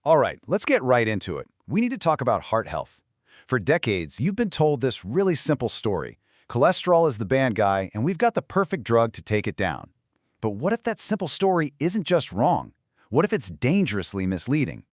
All right, let's get right into it. We need to talk about heart health. For decades, you've been told this really simple story. Cholesterol is the bad guy, and we've got the perfect drug to take it down. But what if that simple story isn't just wrong? What if it's dangerously misleading?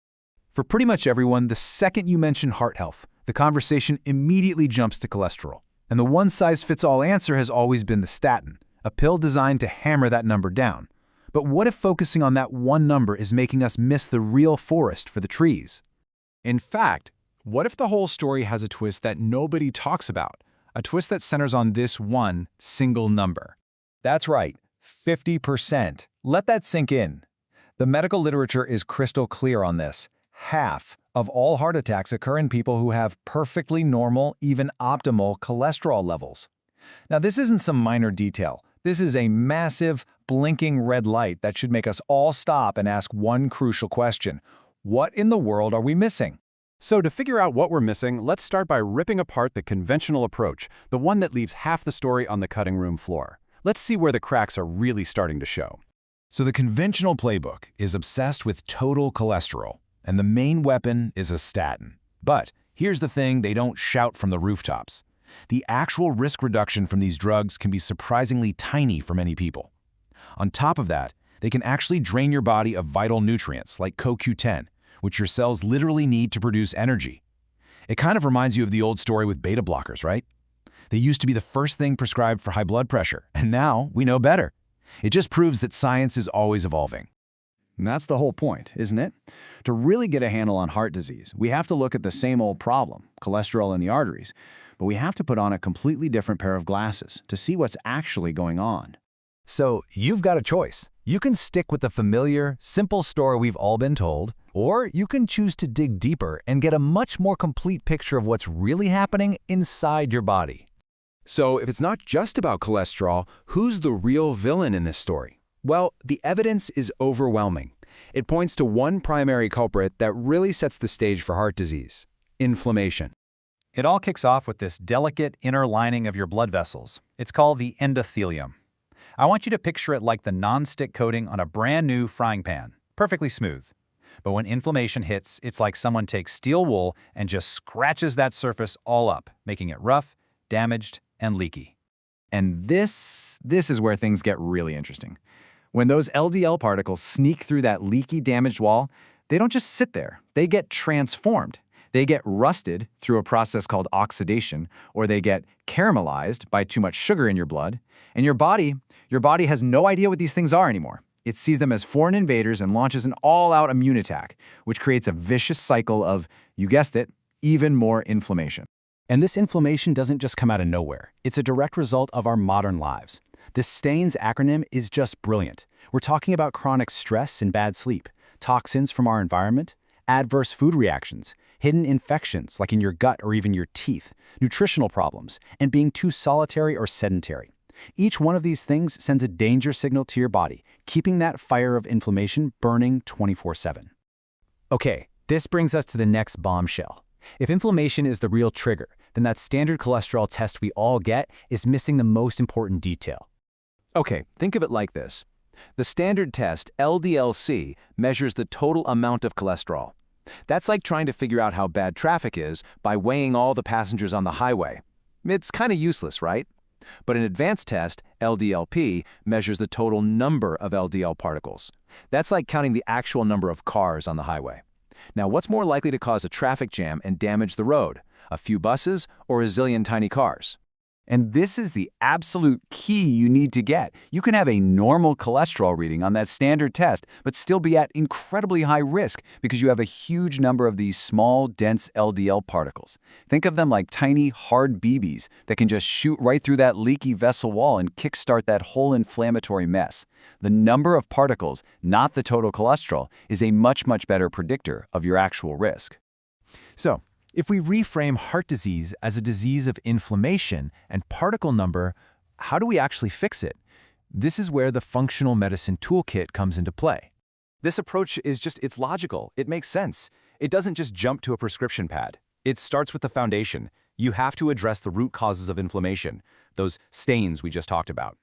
For pretty much everyone, the second you mention heart health, the conversation immediately jumps to cholesterol. And the one-size-fits-all answer has always been the statin, a pill designed to hammer that number down. But what if focusing on that one number is making us miss the real forest for the trees? In fact, what if the whole story has a twist that nobody talks about? A twist that centers on this one single number. That's right, 50%. Let that sink in. The medical literature is crystal clear on this. Half of all heart attacks occur in people who have perfectly normal, even optimal cholesterol levels. Now, this isn't some minor detail. This is a massive, blinking red light that should make us all stop and ask one crucial question. What in the world are we missing? So to figure out what we're missing, let's start by ripping apart the conventional approach, the one that leaves half the story on the cutting room floor. Let's see where the cracks are really starting to show. So the conventional playbook is obsessed with total cholesterol, and the main weapon is a statin. But here's the thing they don't shout from the rooftops. The actual risk reduction from these drugs can be surprisingly tiny for many people. On top of that, they can actually drain your body of vital nutrients like CoQ10, which your cells literally need to produce energy. It kind of reminds you of the old story with beta blockers, right? They used to be the first thing prescribed for high blood pressure, and now we know better. It just proves that science is always evolving. And that's the whole point, isn't it? To really get a handle on heart disease, we have to look at the same old problem, cholesterol in the arteries, but we have to put on a completely different pair of glasses to see what's actually going on. So you've got a choice. You can stick with the familiar, simple story we've all been told, or you can choose to dig deeper and get a much more complete picture of what's really happening inside your body. So if it's not just about cholesterol, who's the real villain in this story? Well, the evidence is overwhelming. It points to one primary culprit that really sets the stage for heart disease: inflammation. It all kicks off with this delicate inner lining of your blood vessels. It's called the endothelium. I want you to picture it like the non-stick coating on a brand new frying pan, perfectly smooth. But when inflammation hits, it's like someone takes steel wool and just scratches that surface all up, making it rough, damaged, and leaky. And this is where things get really interesting. When those LDL particles sneak through that leaky, damaged wall, they don't just sit there. They get transformed. They get rusted through a process called oxidation, or they get caramelized by too much sugar in your blood, and your body has no idea what these things are anymore. It sees them as foreign invaders and launches an all-out immune attack, which creates a vicious cycle of, you guessed it, even more inflammation. And this inflammation doesn't just come out of nowhere. It's a direct result of our modern lives. This STAINS acronym is just brilliant. We're talking about chronic stress and bad sleep, toxins from our environment, adverse food reactions, hidden infections like in your gut or even your teeth, nutritional problems, and being too solitary or sedentary. Each one of these things sends a danger signal to your body, keeping that fire of inflammation burning 24/7. Okay, this brings us to the next bombshell. If inflammation is the real trigger, then that standard cholesterol test we all get is missing the most important detail. Okay, think of it like this. The standard test, LDL-C, measures the total amount of cholesterol. That's like trying to figure out how bad traffic is by weighing all the passengers on the highway. It's kind of useless, right? But an advanced test, LDL-P, measures the total number of LDL particles. That's like counting the actual number of cars on the highway. Now, what's more likely to cause a traffic jam and damage the road? A few buses or a zillion tiny cars? And this is the absolute key you need to get. You can have a normal cholesterol reading on that standard test, but still be at incredibly high risk because you have a huge number of these small, dense LDL particles. Think of them like tiny, hard BBs that can just shoot right through that leaky vessel wall and kickstart that whole inflammatory mess. The number of particles, not the total cholesterol, is a much, much better predictor of your actual risk. So, if we reframe heart disease as a disease of inflammation and particle number, how do we actually fix it? This is where the functional medicine toolkit comes into play. This approach it's logical. It makes sense. It doesn't just jump to a prescription pad. It starts with the foundation. You have to address the root causes of inflammation, those stains we just talked about.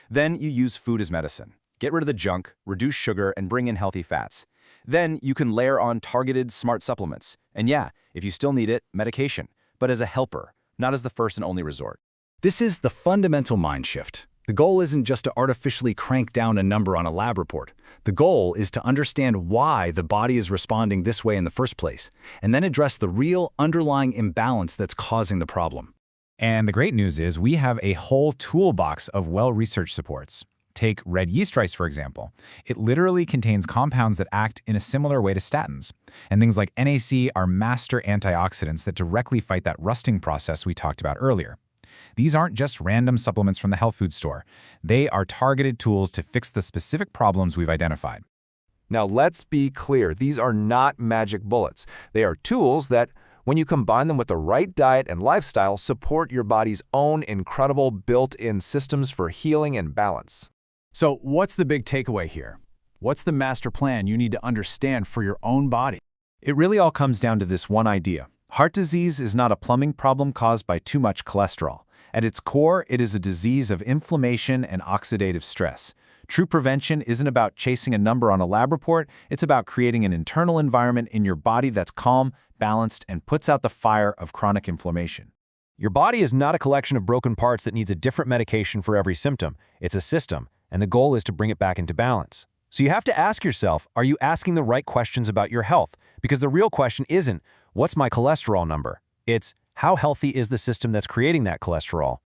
Then you use food as medicine. Get rid of the junk, reduce sugar, and bring in healthy fats. Then you can layer on targeted smart supplements. And yeah, if you still need it, medication, but as a helper, not as the first and only resort. This is the fundamental mind shift. The goal isn't just to artificially crank down a number on a lab report. The goal is to understand why the body is responding this way in the first place, and then address the real underlying imbalance that's causing the problem. And the great news is we have a whole toolbox of well-researched supports. Take red yeast rice, for example. It literally contains compounds that act in a similar way to statins. And things like NAC are master antioxidants that directly fight that rusting process we talked about earlier. These aren't just random supplements from the health food store. They are targeted tools to fix the specific problems we've identified. Now let's be clear, these are not magic bullets. They are tools that, when you combine them with the right diet and lifestyle, support your body's own incredible built-in systems for healing and balance. So what's the big takeaway here? What's the master plan you need to understand for your own body? It really all comes down to this one idea. Heart disease is not a plumbing problem caused by too much cholesterol. At its core, it is a disease of inflammation and oxidative stress. True prevention isn't about chasing a number on a lab report, it's about creating an internal environment in your body that's calm, balanced, and puts out the fire of chronic inflammation. Your body is not a collection of broken parts that needs a different medication for every symptom. It's a system, and the goal is to bring it back into balance. So you have to ask yourself, are you asking the right questions about your health? Because the real question isn't, what's my cholesterol number? It's, how healthy is the system that's creating that cholesterol?